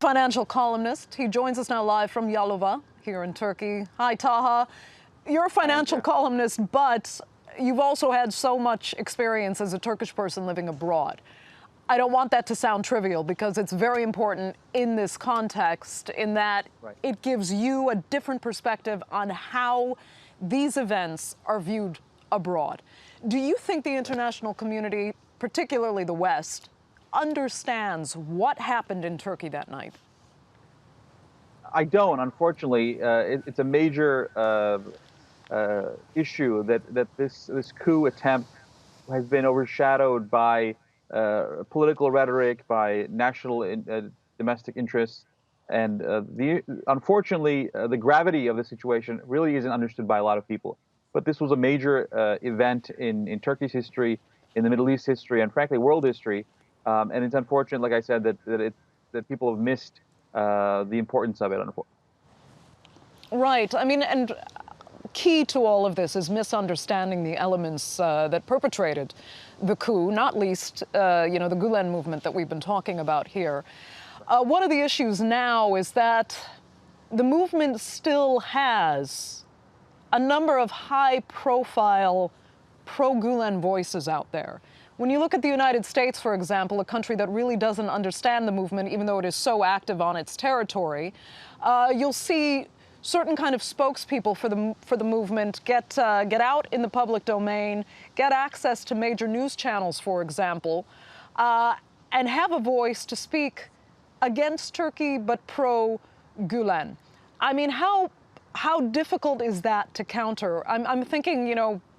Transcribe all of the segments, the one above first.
Financial columnist. He joins us now live from Yalova here in Turkey. Hi, Taha. You're a financial columnist, but you've also had so much experience as a Turkish person living abroad. I don't want that to sound trivial because it's very important in this context in that it gives you a different perspective on how these events are viewed abroad. Do you think the international community, particularly the West, understands what happened in Turkey that night? I don't, unfortunately. It's a major issue that this coup attempt has been overshadowed by political rhetoric, by national domestic interests, and unfortunately the gravity of the situation really isn't understood by a lot of people. But this was a major event in Turkey's history, in the Middle East history, and frankly world history. And it's unfortunate, like I said, that people have missed the importance of it. Right. I mean, and key to all of this is misunderstanding the elements that perpetrated the coup, not least, the Gulen movement that we've been talking about here. One of the issues now is that the movement still has a number of high-profile pro-Gulen voices out there. When you look at the United States, for example, a country that really doesn't understand the movement, even though it is so active on its territory, you'll see certain kind of spokespeople for the movement get out in the public domain, get access to major news channels, for example, and have a voice to speak against Turkey but pro-Gulen. I mean, how difficult is that to counter? I'm thinking,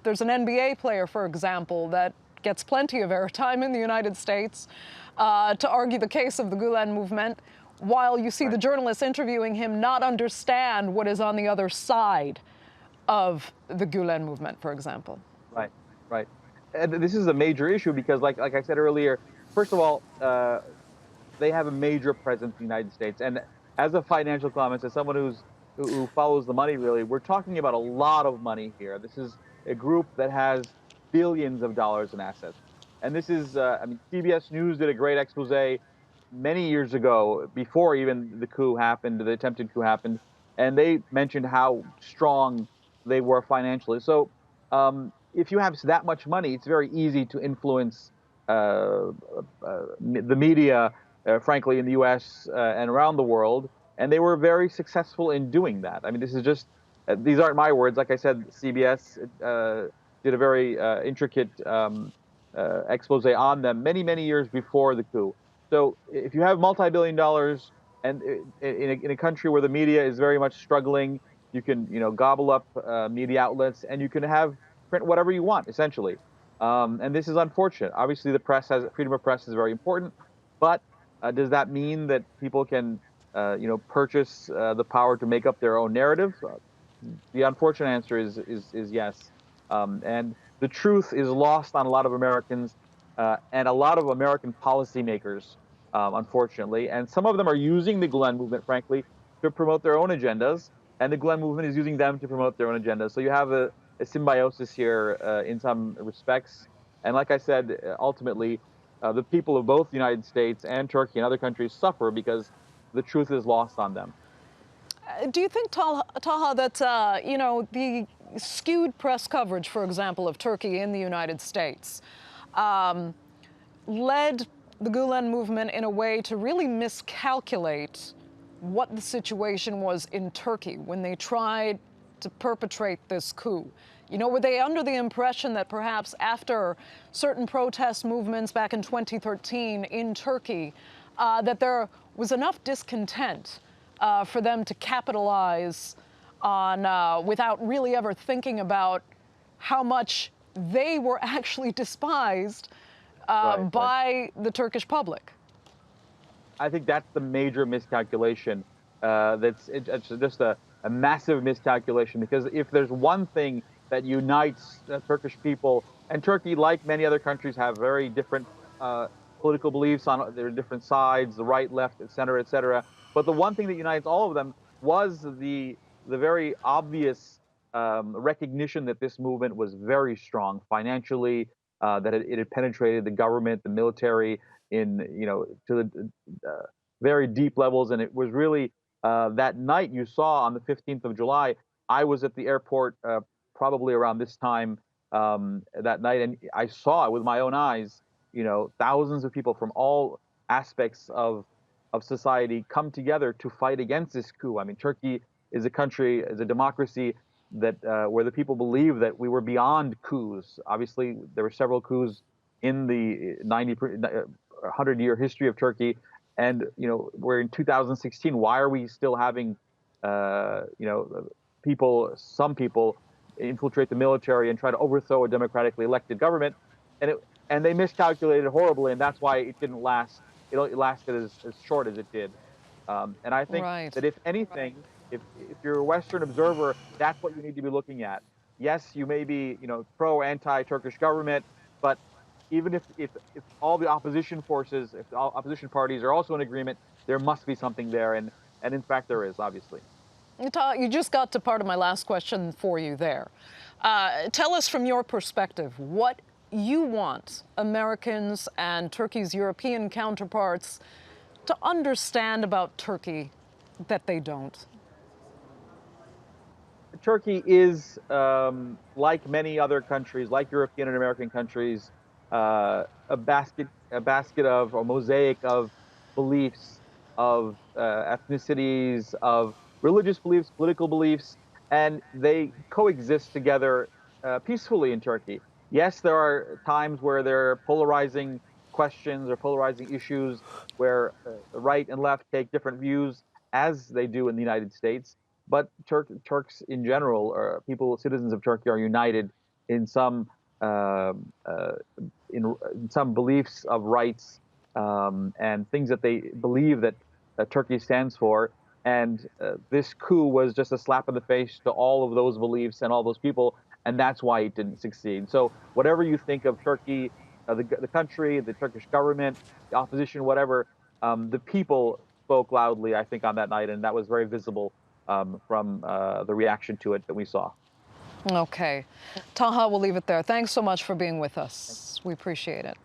there's an NBA player, for example, that gets plenty of airtime in the United States to argue the case of the Gulen movement, while you see the journalists interviewing him not understand what is on the other side of the Gulen movement, for example. Right. And this is a major issue because, like I said earlier, first of all, they have a major presence in the United States. And as a financial columnist, as someone who follows the money, really, we're talking about a lot of money here. This is a group that has billions of dollars in assets. And this is, CBS News did a great expose many years ago, before even the coup happened, the attempted coup happened, and they mentioned how strong they were financially. So if you have that much money, it's very easy to influence the media, frankly, in the U.S. And around the world. And they were very successful in doing that. I mean, this is just, these aren't my words. Like I said, CBS did a very intricate expose on them many, many years before the coup. So if you have multi-billion dollars and in a country where the media is very much struggling, you can, gobble up media outlets and you can print whatever you want, essentially. And this is unfortunate. Obviously, freedom of press is very important, but does that mean that people can, purchase the power to make up their own narrative? The unfortunate answer is yes. And the truth is lost on a lot of Americans and a lot of American policymakers, unfortunately. And some of them are using the Gulen movement, frankly, to promote their own agendas. And the Gulen movement is using them to promote their own agendas. So you have a symbiosis here in some respects. And like I said, ultimately, the people of both the United States and Turkey and other countries suffer because the truth is lost on them. Do you think, Taha, that, the skewed press coverage, for example, of Turkey in the United States led the Gulen movement in a way to really miscalculate what the situation was in Turkey when they tried to perpetrate this coup? Were they under the impression that perhaps after certain protest movements back in 2013 in Turkey, that there was enough discontent for them to capitalize on without really ever thinking about how much they were actually despised by the Turkish public? I think that's the major miscalculation. It's just a massive miscalculation, because if there's one thing that unites Turkish people, and Turkey, like many other countries, have very different political beliefs on their different sides, the right, left, center, etc. But the one thing that unites all of them was the very obvious recognition that this movement was very strong financially, that it had penetrated the government, the military, to the very deep levels. And it was really that night you saw on the 15th of July. I was at the airport probably around this time that night, and I saw with my own eyes, thousands of people from all aspects of society come together to fight against this coup. I mean, Turkey is a country, is a democracy that where the people believe that we were beyond coups. Obviously, there were several coups in the 100-year history of Turkey, and we're in 2016. Why are we still having some people infiltrate the military and try to overthrow a democratically elected government? And they miscalculated horribly, and that's why it didn't last. It lasted as short as it did. And I think Right. that if anything, if you're a Western observer, that's what you need to be looking at. Yes, you may be, pro or anti-Turkish government, but even if all the opposition forces, if all opposition parties are also in agreement, there must be something there, and in fact there is, obviously. You just got to part of my last question for you there. Tell us from your perspective what you want Americans and Turkey's European counterparts to understand about Turkey that they don't. Turkey is, like many other countries, like European and American countries, a basket of, or mosaic of beliefs, of ethnicities, of religious beliefs, political beliefs, and they coexist together peacefully in Turkey. Yes, there are times where there are polarizing questions or polarizing issues where the right and left take different views, as they do in the United States. But Turks in general, or citizens of Turkey, are united in some uh, uh, in some beliefs of rights and things that they believe that Turkey stands for. And this coup was just a slap in the face to all of those beliefs and all those people, and that's why it didn't succeed. So whatever you think of Turkey, the country, the Turkish government, the opposition, whatever, the people spoke loudly, I think, on that night, and that was very visible from the reaction to it that we saw. Okay. Taha, we'll leave it there. Thanks so much for being with us. We appreciate it.